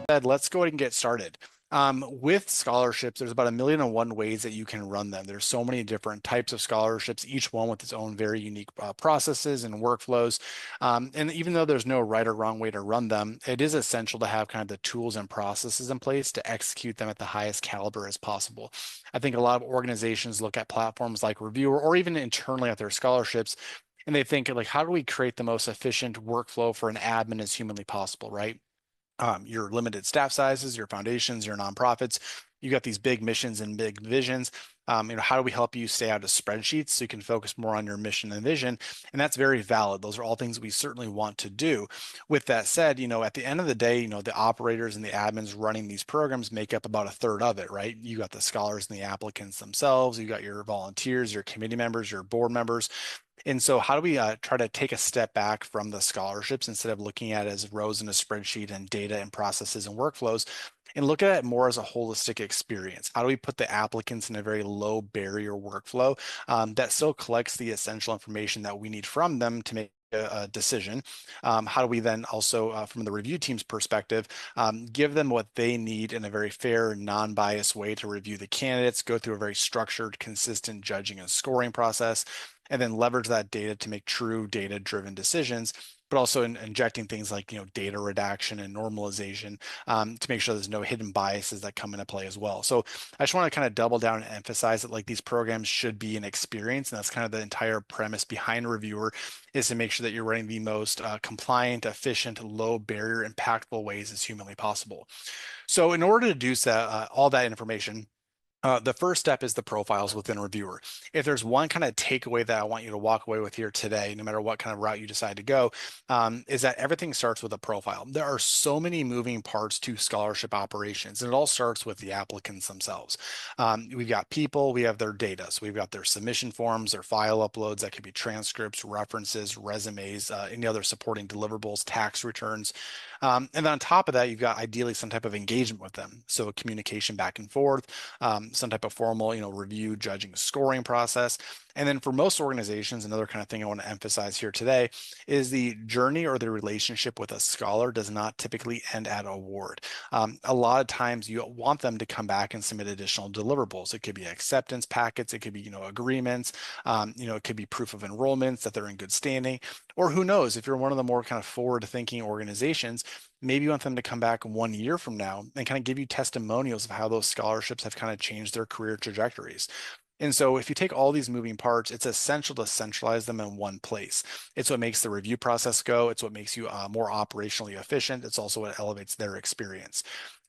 Let's go ahead and get started. With scholarships, there's about 1,000,001 ways that you can run them. There's so many different types of scholarships, each one with its own very unique processes and workflows. And even though there's no right or wrong way to run them, it is essential to have kind of the tools and processes in place to execute them at the highest caliber as possible. I think a lot of organizations look at platforms like Reviewr or even internally at their scholarships, and they think like, how do we create the most efficient workflow for an admin as humanly possible, right? Your limited staff sizes, your foundations, your nonprofits, you got these big missions and big visions. How do we help you stay out of spreadsheets so you can focus more on your mission and vision? And that's very valid. Those are all things we certainly want to do. With that said, at the end of the day, the operators and the admins running these programs make up about a third of it, right? You got the scholars and the applicants themselves, you got your volunteers, your committee members, your board members. And so how do we try to take a step back from the scholarships instead of looking at it as rows in a spreadsheet and data and processes and workflows, and look at it more as a holistic experience? How do we put the applicants in a very low barrier workflow that still collects the essential information that we need from them to make a decision? How do we then also, from the review team's perspective, give them what they need in a very fair, non-biased way to review the candidates, go through a very structured, consistent judging and scoring process, and then leverage that data to make true data-driven decisions, but also injecting things like data redaction and normalization to make sure there's no hidden biases that come into play as well. So I just want to kind of double down and emphasize that like these programs should be an experience, and that's kind of the entire premise behind Reviewr, is to make sure that you're running the most compliant, efficient, low barrier, impactful ways as humanly possible. So in order to do all that information, the first step is the profiles within Reviewr. If there's one kind of takeaway that I want you to walk away with here today, no matter what kind of route you decide to go, is that everything starts with a profile. There are so many moving parts to scholarship operations, and it all starts with the applicants themselves. We've got people, we have their data. So we've got their submission forms, their file uploads, that could be transcripts, references, resumes, any other supporting deliverables, tax returns. And then on top of that, you've got ideally some type of engagement with them. So communication back and forth, some type of formal, review, judging, scoring process. And then for most organizations, another kind of thing I want to emphasize here today is the journey or the relationship with a scholar does not typically end at award. A lot of times you want them to come back and submit additional deliverables. It could be acceptance packets, it could be, agreements, it could be proof of enrollments that they're in good standing, or who knows, if you're one of the more kind of forward-thinking organizations, maybe you want them to come back 1 year from now and kind of give you testimonials of how those scholarships have kind of changed their career trajectories. And so if you take all these moving parts, it's essential to centralize them in one place. It's what makes the review process go. It's what makes you more operationally efficient. It's also what elevates their experience.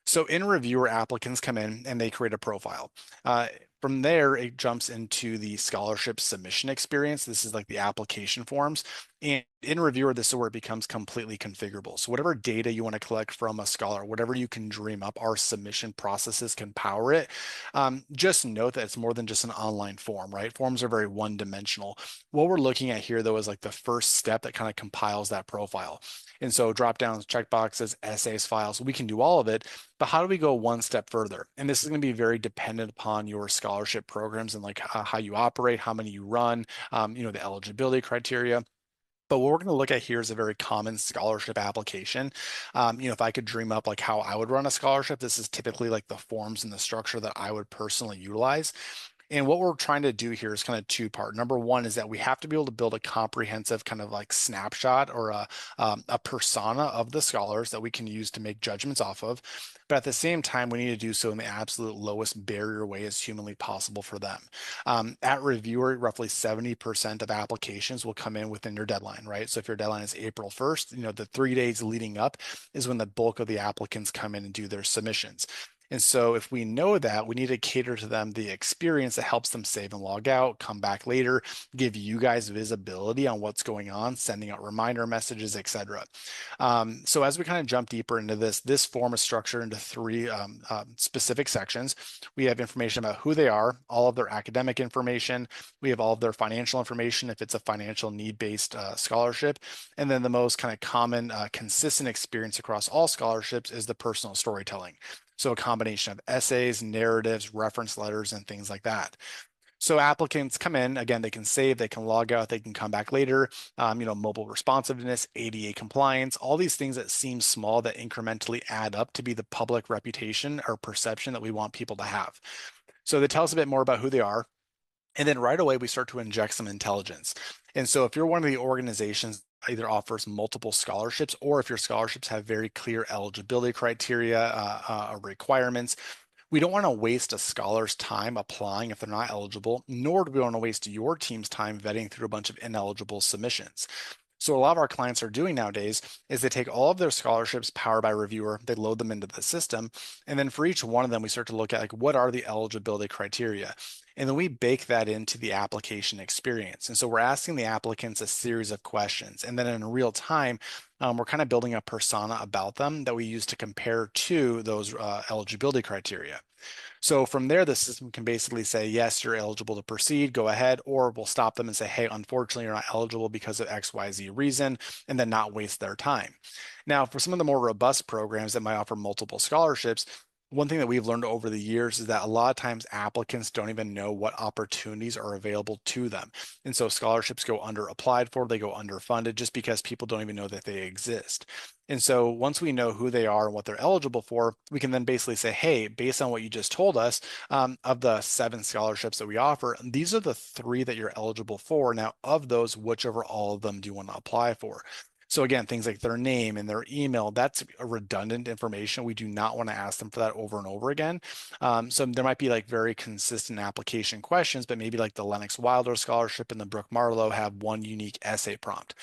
So in Reviewr, applicants come in and they create a profile. From there, it jumps into the scholarship submission experience. This is like the application forms. And in Reviewr, this is where it becomes completely configurable. So whatever data you want to collect from a scholar, whatever you can dream up, our submission processes can power it. Just note that it's more than just an online form, right? Forms are very one-dimensional. What we're looking at here, though, is like the first step that kind of compiles that profile. And so drop downs, checkboxes, essays, files, we can do all of it, but how do we go one step further? And this is going to be very dependent upon your scholarship programs and like how you operate, how many you run, the eligibility criteria. But what we're going to look at here is a very common scholarship application. If I could dream up like how I would run a scholarship, this is typically like the forms and the structure that I would personally utilize. And what we're trying to do here is kind of two-part. Number one is that we have to be able to build a comprehensive kind of like snapshot or a persona of the scholars that we can use to make judgments off of. But at the same time, we need to do so in the absolute lowest barrier way as humanly possible for them. At Reviewr, roughly 70% of applications will come in within your deadline, right? So if your deadline is April 1st, the 3 days leading up is when the bulk of the applicants come in and do their submissions. And so if we know that, we need to cater to them the experience that helps them save and log out, come back later, give you guys visibility on what's going on, sending out reminder messages, etc. So as we kind of jump deeper into this form is structured into three specific sections. We have information about who they are, all of their academic information. We have all of their financial information if it's a financial need-based scholarship. And then the most kind of common, consistent experience across all scholarships is the personal storytelling. So a combination of essays, narratives, reference letters, and things like that. So applicants come in, again, they can save, they can log out, they can come back later, mobile responsiveness, ADA compliance, all these things that seem small that incrementally add up to be the public reputation or perception that we want people to have. So they tell us a bit more about who they are. And then right away, we start to inject some intelligence. And so if you're one of the organizations either offers multiple scholarships, or if your scholarships have very clear eligibility criteria, requirements, we don't want to waste a scholar's time applying if they're not eligible, nor do we want to waste your team's time vetting through a bunch of ineligible submissions. So a lot of our clients are doing nowadays is they take all of their scholarships powered by Reviewr, they load them into the system, and then for each one of them, we start to look at like what are the eligibility criteria. And then we bake that into the application experience. And so we're asking the applicants a series of questions. And then in real time, we're kind of building a persona about them that we use to compare to those eligibility criteria. So from there, the system can basically say, yes, you're eligible to proceed, go ahead, or we'll stop them and say, hey, unfortunately, you're not eligible because of XYZ reason, and then not waste their time. Now, for some of the more robust programs that might offer multiple scholarships, one thing that we've learned over the years is that a lot of times applicants don't even know what opportunities are available to them. And so scholarships go under applied for, they go underfunded just because people don't even know that they exist. And so once we know who they are and what they're eligible for, we can then basically say, hey, based on what you just told us, of the 7 scholarships that we offer, these are the 3 that you're eligible for. Now, of those, whichever all of them do you want to apply for? So again, things like their name and their email, that's a redundant information. We do not want to ask them for that over and over again. So there might be like very consistent application questions, but maybe like the Lennox Wilder Scholarship and the Brooke Marlowe have one unique essay prompt.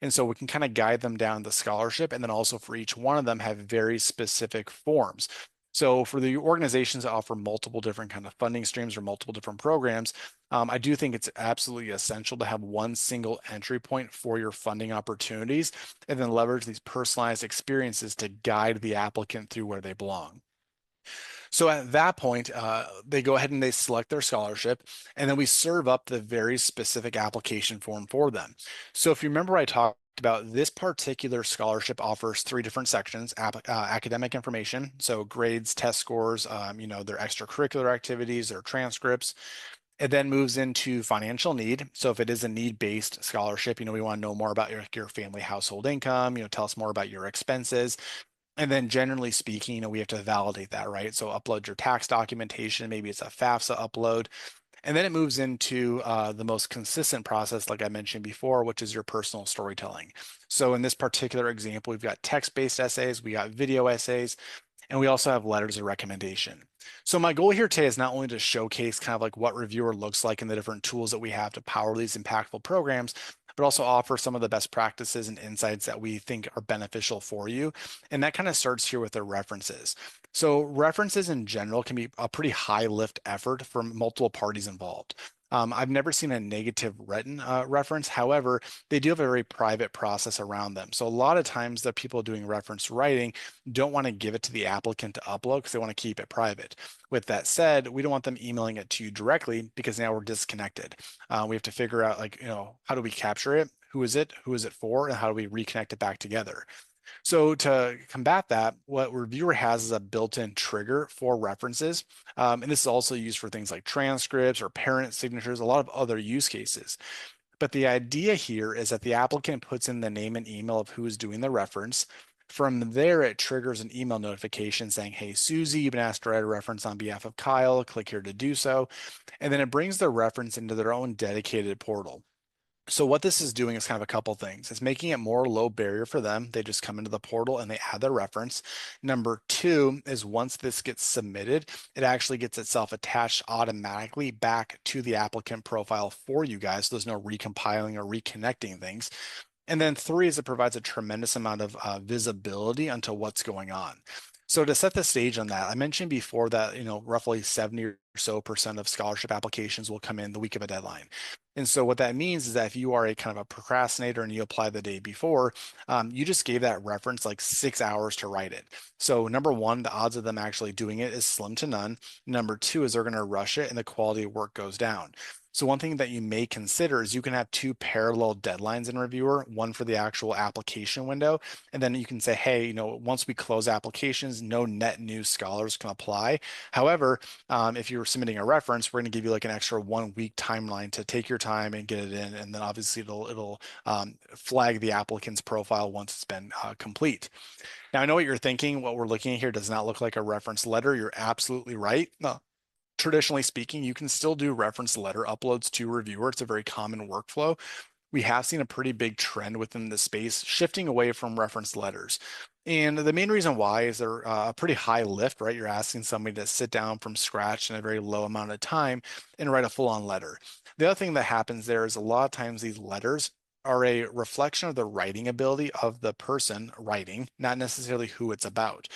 And so we can kind of guide them down the scholarship, and then also for each one of them have very specific forms. So for the organizations that offer multiple different kind of funding streams or multiple different programs, I do think it's absolutely essential to have one single entry point for your funding opportunities, and then leverage these personalized experiences to guide the applicant through where they belong. So at that point, they go ahead and they select their scholarship, and then we serve up the very specific application form for them. So if you remember, I talked about this particular scholarship offers 3 different sections: academic information, so grades, test scores, their extracurricular activities, their transcripts. It then moves into financial need. So if it is a need-based scholarship, we want to know more about your family household income, tell us more about your expenses. And then generally speaking, we have to validate that, right? So upload your tax documentation, maybe it's a FAFSA upload. And then it moves into the most consistent process, like I mentioned before, which is your personal storytelling. So in this particular example, we've got text-based essays, we got video essays, and we also have letters of recommendation. So my goal here today is not only to showcase kind of like what Reviewr looks like and the different tools that we have to power these impactful programs, but also offer some of the best practices and insights that we think are beneficial for you. And that kind of starts here with the references. So references in general can be a pretty high lift effort for multiple parties involved. I've never seen a negative written reference. However, they do have a very private process around them. So a lot of times the people doing reference writing don't want to give it to the applicant to upload because they want to keep it private. With that said, we don't want them emailing it to you directly because now we're disconnected. We have to figure out how do we capture it? Who is it? Who is it for? And how do we reconnect it back together? So to combat that, what Reviewr has is a built-in trigger for references. And this is also used for things like transcripts or parent signatures, a lot of other use cases. But the idea here is that the applicant puts in the name and email of who is doing the reference. From there, it triggers an email notification saying, hey, Susie, you've been asked to write a reference on behalf of Kyle. Click here to do so. And then it brings the reference into their own dedicated portal. So what this is doing is kind of a couple things. It's making it more low barrier for them. They just come into the portal and they add their reference. Number 2 is once this gets submitted, it actually gets itself attached automatically back to the applicant profile for you guys. So there's no recompiling or reconnecting things. And then 3 is it provides a tremendous amount of visibility onto what's going on. So to set the stage on that, I mentioned before that, roughly 70 or so percent of scholarship applications will come in the week of a deadline. And so what that means is that if you are a kind of a procrastinator and you apply the day before, you just gave that reference like 6 hours to write it. So number 1, the odds of them actually doing it is slim to none. Number 2 is they're going to rush it and the quality of work goes down. So one thing that you may consider is you can have two parallel deadlines in Reviewr, one for the actual application window, and then you can say, hey, once we close applications, no net new scholars can apply. However, if you're submitting a reference, we're going to give you like an extra 1 week timeline to take your time and get it in, and then obviously it'll flag the applicant's profile once it's been complete. Now I know what you're thinking. What we're looking at here does not look like a reference letter. You're absolutely right. No, traditionally speaking, you can still do reference letter uploads to Reviewr. It's a very common workflow. We have seen a pretty big trend within the space shifting away from reference letters. And the main reason why is they're a pretty high lift, right? You're asking somebody to sit down from scratch in a very low amount of time and write a full-on letter. The other thing that happens there is a lot of times these letters are a reflection of the writing ability of the person writing, not necessarily who it's about.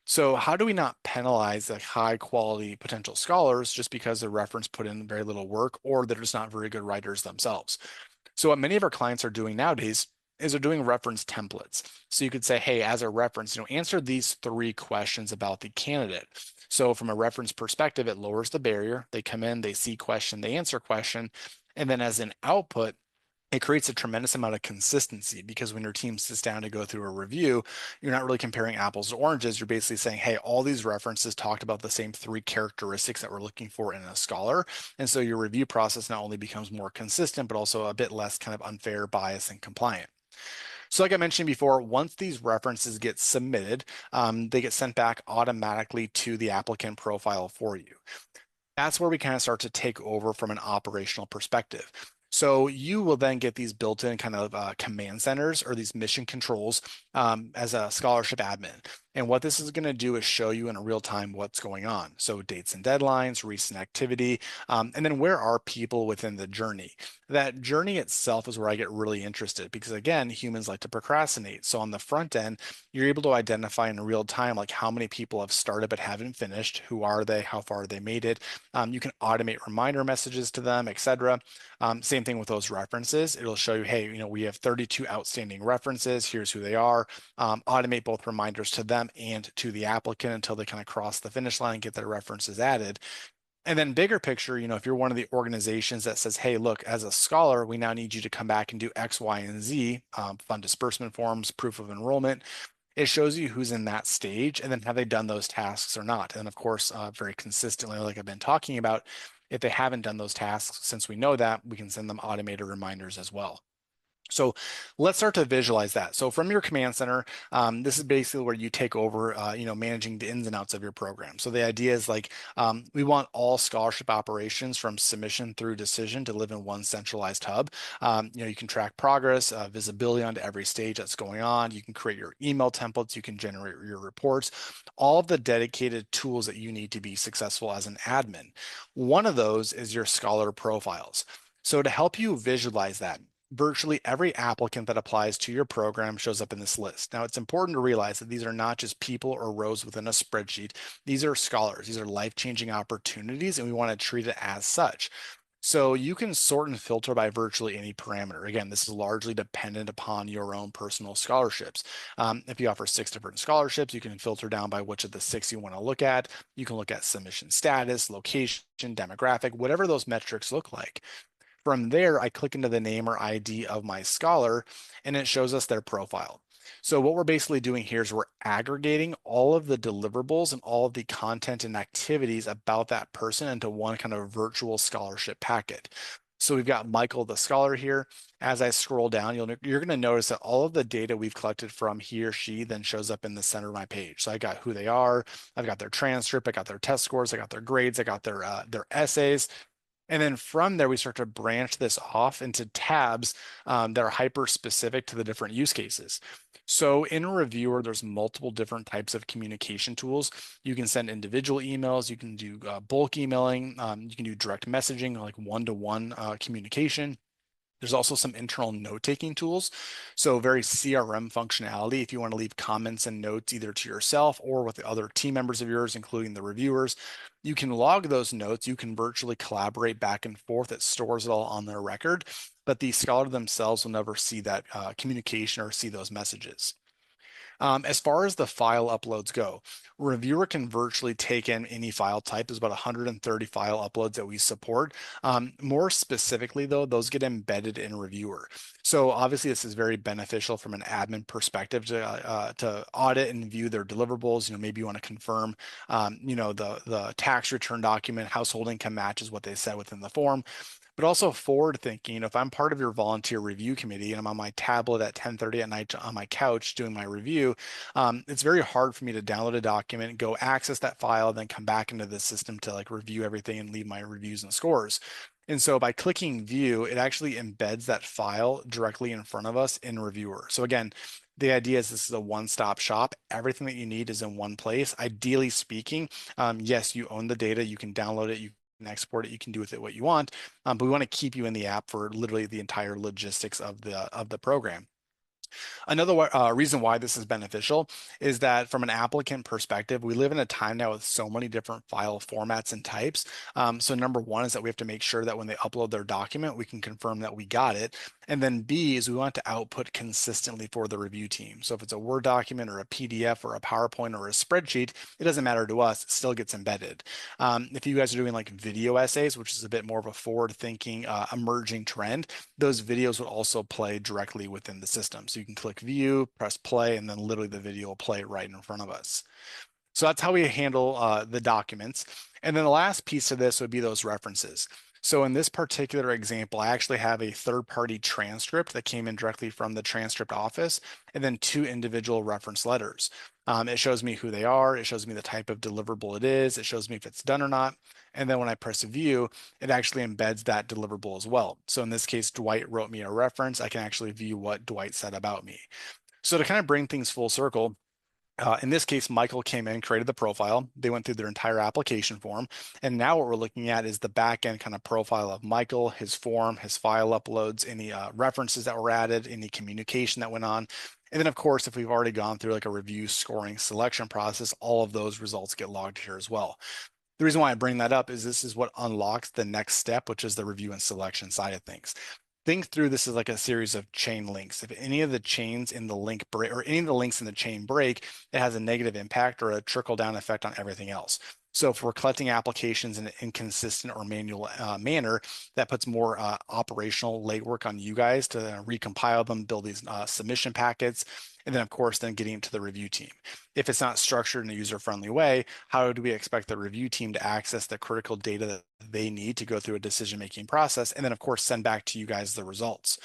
So how do we not penalize like high quality potential scholars just because the reference put in very little work or they're just not very good writers themselves? So what many of our clients are doing nowadays is they're doing reference templates. So you could say, hey, as a reference, answer these 3 questions about the candidate. So from a reference perspective, it lowers the barrier. They come in, they see question, they answer question. And then as an output, it creates a tremendous amount of consistency because when your team sits down to go through a review, you're not really comparing apples to oranges. You're basically saying, hey, all these references talked about the same 3 characteristics that we're looking for in a scholar. And so your review process not only becomes more consistent, but also a bit less kind of unfair, bias, and compliant. So like I mentioned before, once these references get submitted, they get sent back automatically to the applicant profile for you. That's where we kind of start to take over from an operational perspective. So you will then get these built-in kind of command centers or these mission controls as a scholarship admin. And what this is going to do is show you in real time what's going on. So dates and deadlines, recent activity, and then where are people within the journey. That journey itself is where I get really interested because again, humans like to procrastinate. So on the front end, you're able to identify in real time like how many people have started but haven't finished, who are they, how far they made it. You can automate reminder messages to them, etc. Same thing with those references. It'll show you, hey, we have 32 outstanding references. Here's who they are. Automate both reminders to them and to the applicant until they kind of cross the finish line and get their references added. And then bigger picture, if you're one of the organizations that says, hey, look, as a scholar, we now need you to come back and do X, Y, and Z, fund disbursement forms, proof of enrollment. It shows you who's in that stage and then have they done those tasks or not. And of course, very consistently, like I've been talking about, if they haven't done those tasks, since we know that, we can send them automated reminders as well. So let's start to visualize that. So from your command center, this is basically where you take over, managing the ins and outs of your program. So the idea is like, we want all scholarship operations from submission through decision to live in one centralized hub. You can track progress, visibility onto every stage that's going on. You can create your email templates. You can generate your reports, all of the dedicated tools that you need to be successful as an admin. One of those is your scholar profiles. So to help you visualize that, virtually every applicant that applies to your program shows up in this list. Now, it's important to realize that these are not just people or rows within a spreadsheet. These are scholars. These are life-changing opportunities, and we want to treat it as such. So you can sort and filter by virtually any parameter. Again, this is largely dependent upon your own personal scholarships. If you offer 6 different scholarships, you can filter down by which of the 6 you want to look at. You can look at submission status, location, demographic, whatever those metrics look like. From there, I click into the name or ID of my scholar, and it shows us their profile. So what we're basically doing here is we're aggregating all of the deliverables and all of the content and activities about that person into one kind of virtual scholarship packet. So we've got Michael, the scholar here. As I scroll down, you're going to notice that all of the data we've collected from he or she then shows up in the center of my page. So I got who they are, I've got their transcript, I got their test scores, I got their grades, I got their essays. And then from there, we start to branch this off into tabs that are hyper specific to the different use cases. So in Reviewr, there's multiple different types of communication tools. You can send individual emails, you can do bulk emailing, you can do direct messaging, like one-to-one communication. There's also some internal note-taking tools. So very CRM functionality if you want to leave comments and notes either to yourself or with the other team members of yours, including the reviewers. You can log those notes. You can virtually collaborate back and forth. It stores it all on their record, but the scholar themselves will never see that communication or see those messages. As far as the file uploads go, Reviewr can virtually take in any file type. There's about 130 file uploads that we support. More specifically, though, those get embedded in Reviewr. So obviously, this is very beneficial from an admin perspective to audit and view their deliverables. Maybe you want to confirm, the tax return document, household income matches what they said within the form, but also forward thinking. If I'm part of your volunteer review committee and I'm on my tablet at 10:30 at night on my couch doing my review, it's very hard for me to download a document, go access that file, then come back into the system to like review everything and leave my reviews and scores. And so by clicking view, it actually embeds that file directly in front of us in Reviewr. So again, the idea is this is a one-stop shop. Everything that you need is in one place. Ideally speaking, yes, you own the data, you can download it, you can export it, you can do with it what you want, but we want to keep you in the app for literally the entire logistics of the program. Another reason why this is beneficial is that from an applicant perspective, we live in a time now with so many different file formats and types. So number one is that we have to make sure that when they upload their document, we can confirm that we got it. And then B is we want to output consistently for the review team. So if it's a Word document or a PDF or a PowerPoint or a spreadsheet, it doesn't matter to us, it still gets embedded. If you guys are doing like video essays, which is a bit more of a forward-thinking, emerging trend, those videos will also play directly within the system. So you can click view, press play, and then literally the video will play right in front of us. So that's how we handle the documents. And then the last piece of this would be those references. So in this particular example, I actually have a third-party transcript that came in directly from the transcript office, and then 2 individual reference letters. It shows me who they are, it shows me the type of deliverable it is, it shows me if it's done or not. And then when I press view, it actually embeds that deliverable as well. So in this case, Dwight wrote me a reference. I can actually view what Dwight said about me. So to kind of bring things full circle, in this case, Michael came in, created the profile. They went through their entire application form. And now what we're looking at is the backend kind of profile of Michael, his form, his file uploads, any references that were added, any communication that went on. And then, of course, if we've already gone through like a review scoring selection process, all of those results get logged here as well. The reason why I bring that up is this is what unlocks the next step, which is the review and selection side of things. Think through this as like a series of chain links. If any of the chains in the link break or any of the links in the chain break, it has a negative impact or a trickle down effect on everything else. So if we're collecting applications in an inconsistent or manual manner, that puts more operational legwork on you guys to recompile them, build these submission packets, and then of course, then getting to the review team. If it's not structured in a user-friendly way, how do we expect the review team to access the critical data that they need to go through a decision-making process, and then of course, send back to you guys the results?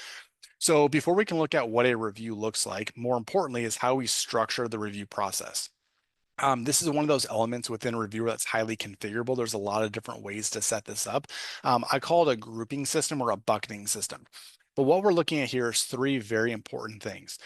So before we can look at what a review looks like, more importantly is how we structure the review process. This is one of those elements within Reviewr that's highly configurable. There's a lot of different ways to set this up. I call it a grouping system or a bucketing system. But what we're looking at here is 3 very important things.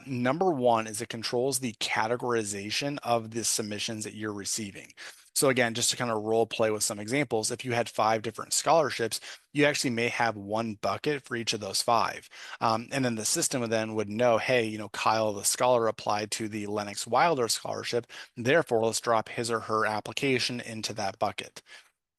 Number 1 is it controls the categorization of the submissions that you're receiving. So again, just to kind of role play with some examples, if you had 5 different scholarships, you actually may have one bucket for each of those 5. And then the system then would know, hey, Kyle, the scholar, applied to the Lennox Wilder scholarship. Therefore, let's drop his or her application into that bucket.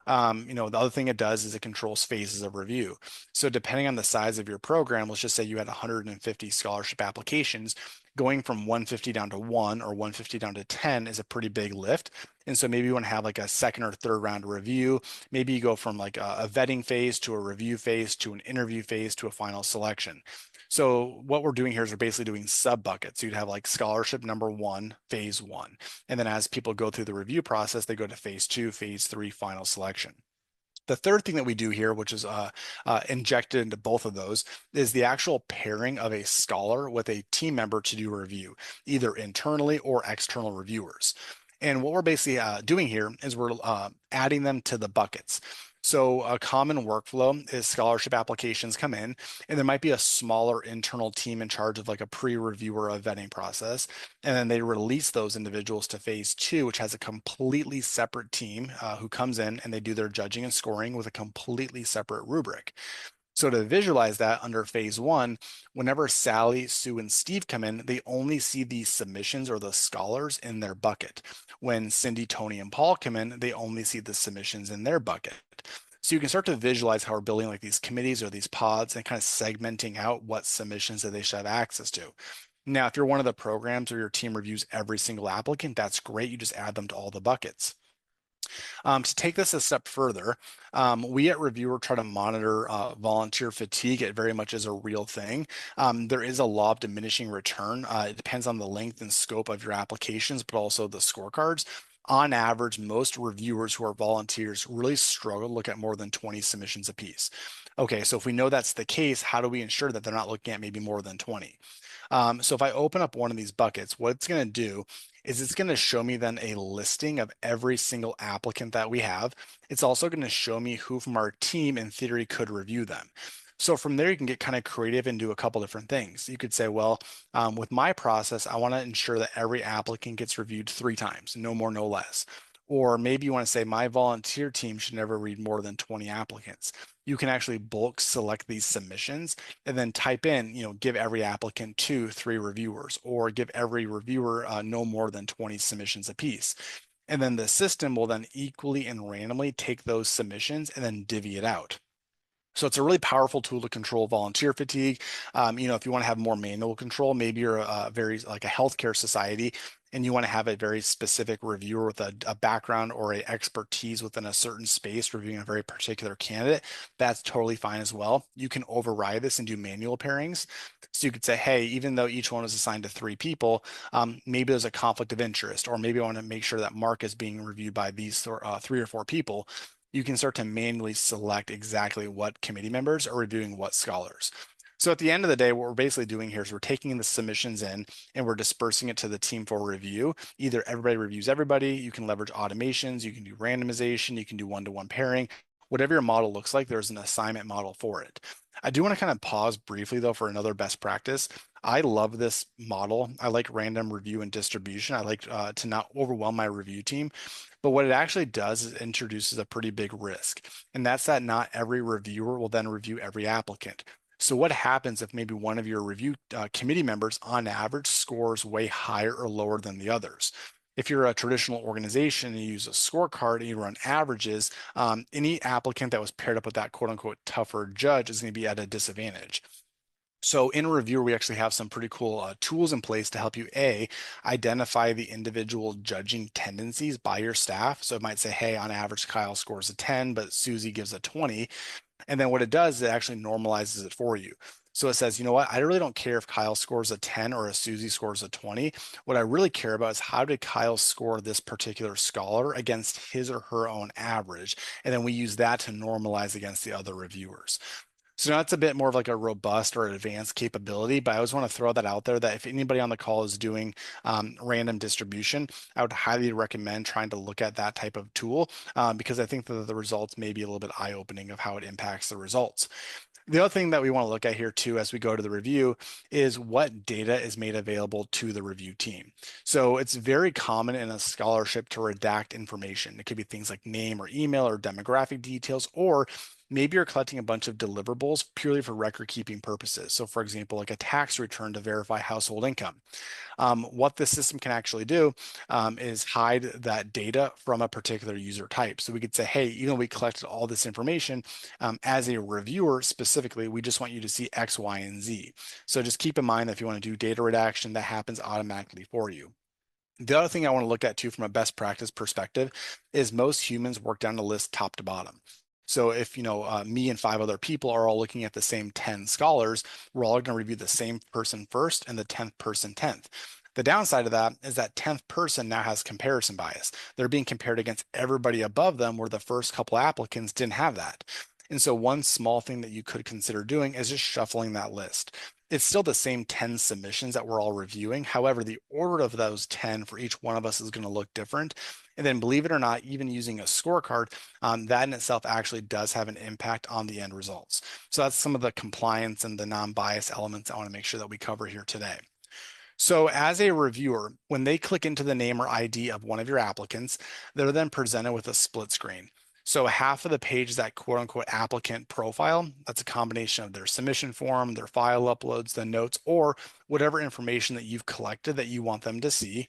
The other thing it does is it controls phases of review. So depending on the size of your program, let's just say you had 150 scholarship applications, going from 150 down to 1 or 150 down to 10 is a pretty big lift. And so maybe you want to have like a second or third round review. Maybe you go from like a vetting phase to a review phase to an interview phase to a final selection. So what we're doing here is we're basically doing sub buckets. So you'd have like scholarship number 1, phase 1. And then as people go through the review process, they go to phase 2, phase 3, final selection. The third thing that we do here, which is injected into both of those, is the actual pairing of a scholar with a team member to do a review, either internally or external reviewers. And what we're basically doing here is we're adding them to the buckets. So a common workflow is scholarship applications come in, and there might be a smaller internal team in charge of like a pre-review or a vetting process. And then they release those individuals to phase 2, which has a completely separate team who comes in and they do their judging and scoring with a completely separate rubric. So to visualize that under phase 1, whenever Sally, Sue, and Steve come in, they only see the submissions or the scholars in their bucket. When Cindy, Tony, and Paul come in, they only see the submissions in their bucket. So you can start to visualize how we're building like these committees or these pods and kind of segmenting out what submissions that they should have access to. Now, if you're one of the programs or your team reviews every single applicant, that's great. You just add them to all the buckets. To take this a step further, we at Reviewr try to monitor volunteer fatigue. It very much is a real thing. There is a law of diminishing return. It depends on the length and scope of your applications, but also the scorecards. On average, most reviewers who are volunteers really struggle to look at more than 20 submissions apiece. Okay, so if we know that's the case, how do we ensure that they're not looking at maybe more than 20? So if I open up one of these buckets, what it's going to do is it's going to show me then a listing of every single applicant that we have. It's also going to show me who from our team in theory could review them. So from there, you can get kind of creative and do a couple different things. You could say, well, with my process, I want to ensure that every applicant gets reviewed 3 times, no more, no less. Or maybe you want to say my volunteer team should never read more than 20 applicants. You can actually bulk select these submissions and then type in, give every applicant 2, 3 reviewers, or give every reviewer no more than 20 submissions apiece. And then the system will then equally and randomly take those submissions and then divvy it out. So it's a really powerful tool to control volunteer fatigue. If you want to have more manual control, maybe you're very like a healthcare society and you want to have a very specific reviewer with a background or a expertise within a certain space reviewing a very particular candidate, that's totally fine as well. You can override this and do manual pairings. So you could say, hey, even though each one is assigned to 3 people, maybe there's a conflict of interest, or maybe I want to make sure that Mark is being reviewed by these 3 or 4 people. You can start to manually select exactly what committee members are reviewing what scholars. So at the end of the day, what we're basically doing here is we're taking the submissions in and we're dispersing it to the team for review. Either everybody reviews everybody, you can leverage automations, you can do randomization, you can do one-to-one pairing. Whatever your model looks like, there's an assignment model for it. I do want to kind of pause briefly though for another best practice. I love this model. I like random review and distribution. I like to not overwhelm my review team. But what it actually does is it introduces a pretty big risk. And that's that not every reviewer will then review every applicant. So what happens if maybe one of your review committee members on average scores way higher or lower than the others? If you're a traditional organization and you use a scorecard and you run averages, any applicant that was paired up with that quote unquote tougher judge is going to be at a disadvantage. So in Reviewr, we actually have some pretty cool tools in place to help you, identify the individual judging tendencies by your staff. So it might say, hey, on average, Kyle scores a 10, but Susie gives a 20. And then what it does is it actually normalizes it for you. So it says, you know what, I really don't care if Kyle scores a 10 or a Susie scores a 20. What I really care about is how did Kyle score this particular scholar against his or her own average? And then we use that to normalize against the other reviewers. So now it's a bit more of like a robust or advanced capability, but I always want to throw that out there that if anybody on the call is doing random distribution, I would highly recommend trying to look at that type of tool because I think that the results may be a little bit eye-opening of how it impacts the results. The other thing that we want to look at here too, as we go to the review, is what data is made available to the review team. So it's very common in a scholarship to redact information. It could be things like name or email or demographic details, or maybe you're collecting a bunch of deliverables purely for record keeping purposes. So for example, like a tax return to verify household income. What the system can actually do is hide that data from a particular user type. So we could say, hey, even though we collected all this information, as a reviewer specifically, we just want you to see X, Y, and Z. So just keep in mind that if you want to do data redaction, that happens automatically for you. The other thing I want to look at too from a best practice perspective is most humans work down the list top to bottom. So if me and 5 other people are all looking at the same 10 scholars, we're all going to review the same person first and the 10th person 10th. The downside of that is that 10th person now has comparison bias. They're being compared against everybody above them where the first couple applicants didn't have that. And so one small thing that you could consider doing is just shuffling that list. It's still the same 10 submissions that we're all reviewing. However, the order of those 10 for each one of us is going to look different. And then believe it or not, even using a scorecard, that in itself actually does have an impact on the end results. So that's some of the compliance and the non-bias elements I want to make sure that we cover here today. So as a reviewer, when they click into the name or ID of one of your applicants, they're then presented with a split screen. So half of the page is that quote unquote applicant profile. That's a combination of their submission form, their file uploads, the notes, or whatever information that you've collected that you want them to see.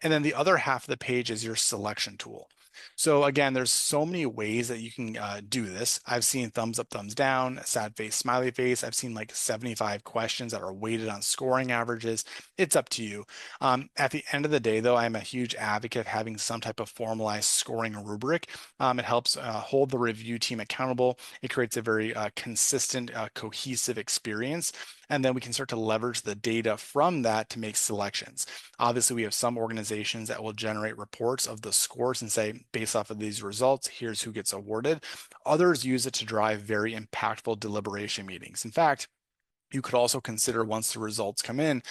And then the other half of the page is your selection tool. So again, there's so many ways that you can do this. I've seen thumbs up, thumbs down, sad face, smiley face. I've seen like 75 questions that are weighted on scoring averages. It's up to you. At the end of the day, though, I'm a huge advocate of having some type of formalized scoring rubric. It helps hold the review team accountable. It creates a very consistent, cohesive experience. And then we can start to leverage the data from that to make selections. Obviously, we have some organizations that will generate reports of the scores and say, based off of these results, here's who gets awarded. Others use it to drive very impactful deliberation meetings. In fact, you could also consider, once the results come in,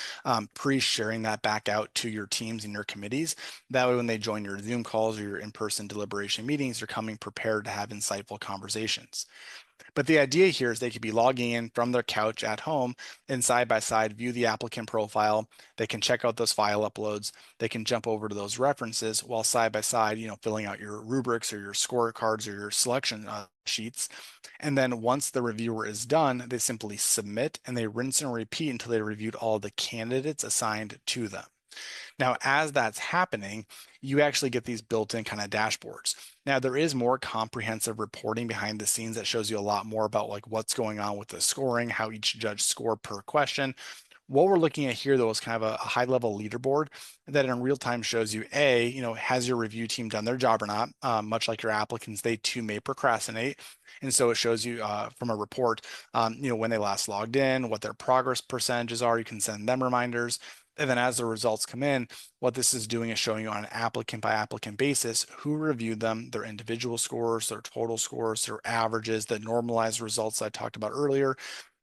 pre-sharing that back out to your teams and your committees. That way, when they join your Zoom calls or your in-person deliberation meetings, they're coming prepared to have insightful conversations. But the idea here is they could be logging in from their couch at home and side by side view the applicant profile. They can check out those file uploads. They can jump over to those references while side by side, filling out your rubrics or your scorecards or your selection sheets. And then once the reviewer is done, they simply submit and they rinse and repeat until they reviewed all the candidates assigned to them. Now, as that's happening, you actually get these built-in kind of dashboards. Now, there is more comprehensive reporting behind the scenes that shows you a lot more about like what's going on with the scoring, how each judge scored per question. What we're looking at here, though, is kind of a high-level leaderboard that in real time shows you, has your review team done their job or not? Much like your applicants, they too may procrastinate. And so it shows you from a report, when they last logged in, what their progress percentages are. You can send them reminders. And then as the results come in, what this is doing is showing you on an applicant by applicant basis who reviewed them, their individual scores, their total scores, their averages, the normalized results I talked about earlier.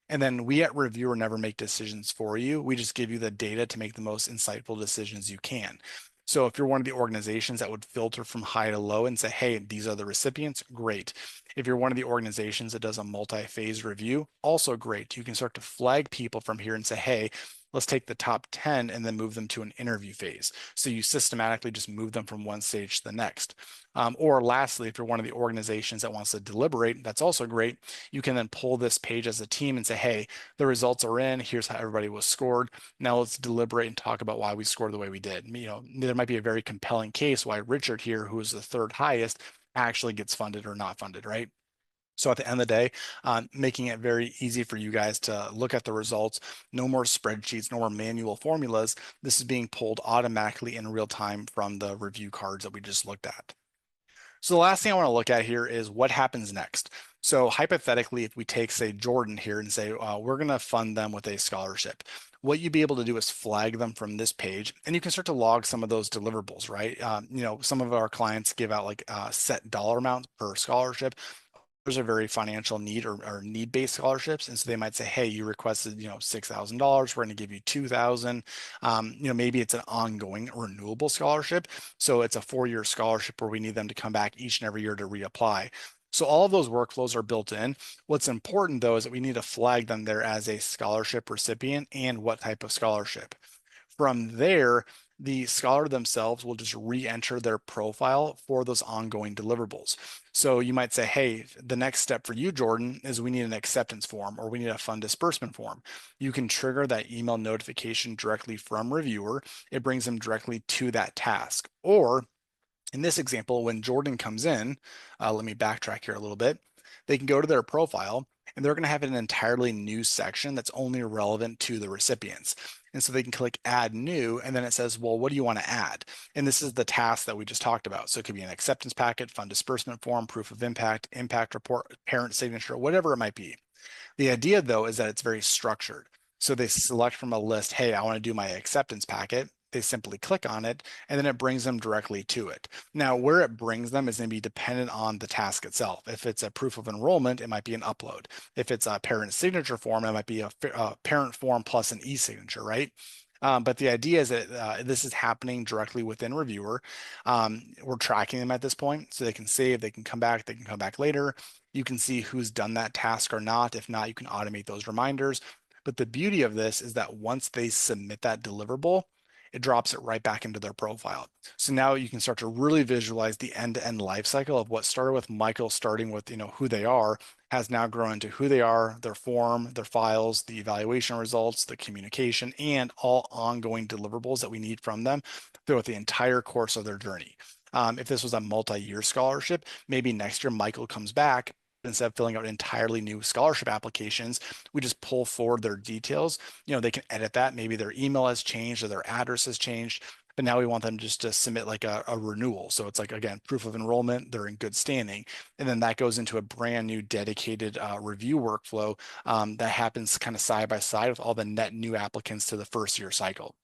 And then we at Reviewr never make decisions for you. We just give you the data to make the most insightful decisions you can. So if you're one of the organizations that would filter from high to low and say, hey, these are the recipients, great. If you're one of the organizations that does a multi-phase review, also great. You can start to flag people from here and say, hey, let's take the top 10 and then move them to an interview phase. So you systematically just move them from one stage to the next. Or lastly, if you're one of the organizations that wants to deliberate, that's also great. You can then pull this page as a team and say, hey, the results are in. Here's how everybody was scored. Now let's deliberate and talk about why we scored the way we did. There might be a very compelling case why Richard here, who is the third highest, actually gets funded or not funded, right? So at the end of the day, making it very easy for you guys to look at the results. No more spreadsheets, no more manual formulas. This is being pulled automatically in real time from the review cards that we just looked at. So the last thing I want to look at here is what happens next. So hypothetically, if we take, say, Jordan here and say, we're going to fund them with a scholarship, what you'd be able to do is flag them from this page, and you can start to log some of those deliverables, right? Some of our clients give out like set dollar amounts per scholarship. Those are very financial need or need-based scholarships. And so they might say, hey, you requested, $6,000, we're going to give you 2,000. Maybe it's an ongoing renewable scholarship. So it's a 4-year scholarship where we need them to come back each and every year to reapply. So all of those workflows are built in. What's important though is that we need to flag them there as a scholarship recipient and what type of scholarship. From there, the scholar themselves will just re-enter their profile for those ongoing deliverables. So you might say, hey, the next step for you, Jordan, is we need an acceptance form or we need a fund disbursement form. You can trigger that email notification directly from Reviewr. It brings them directly to that task. Or in this example, when Jordan comes in, let me backtrack here a little bit. They can go to their profile and they're going to have an entirely new section that's only relevant to the recipients. And so they can click add new, and then it says, well, what do you want to add? And this is the task that we just talked about. So it could be an acceptance packet, fund disbursement form, proof of impact, impact report, parent signature, whatever it might be. The idea though is that it's very structured. So they select from a list, hey, I want to do my acceptance packet. They simply click on it and then it brings them directly to it. Now, where it brings them is going to be dependent on the task itself. If it's a proof of enrollment, it might be an upload. If it's a parent signature form, it might be a parent form plus an e-signature, right? But the idea is that this is happening directly within Reviewr. We're tracking them at this point, so they can save, they can come back later. You can see who's done that task or not. If not, you can automate those reminders. But the beauty of this is that once they submit that deliverable, it drops it right back into their profile. So now you can start to really visualize the end-to-end life cycle of what started with Michael starting with who they are, has now grown into who they are, their form, their files, the evaluation results, the communication, and all ongoing deliverables that we need from them throughout the entire course of their journey. If this was a multi-year scholarship, maybe next year Michael comes back. Instead of filling out entirely new scholarship applications, we just pull forward their details. They can edit that. Maybe their email has changed or their address has changed. But now we want them just to submit like a renewal. So it's like, again, proof of enrollment, they're in good standing. And then that goes into a brand new dedicated review workflow that happens kind of side by side with all the net new applicants to the first year cycle.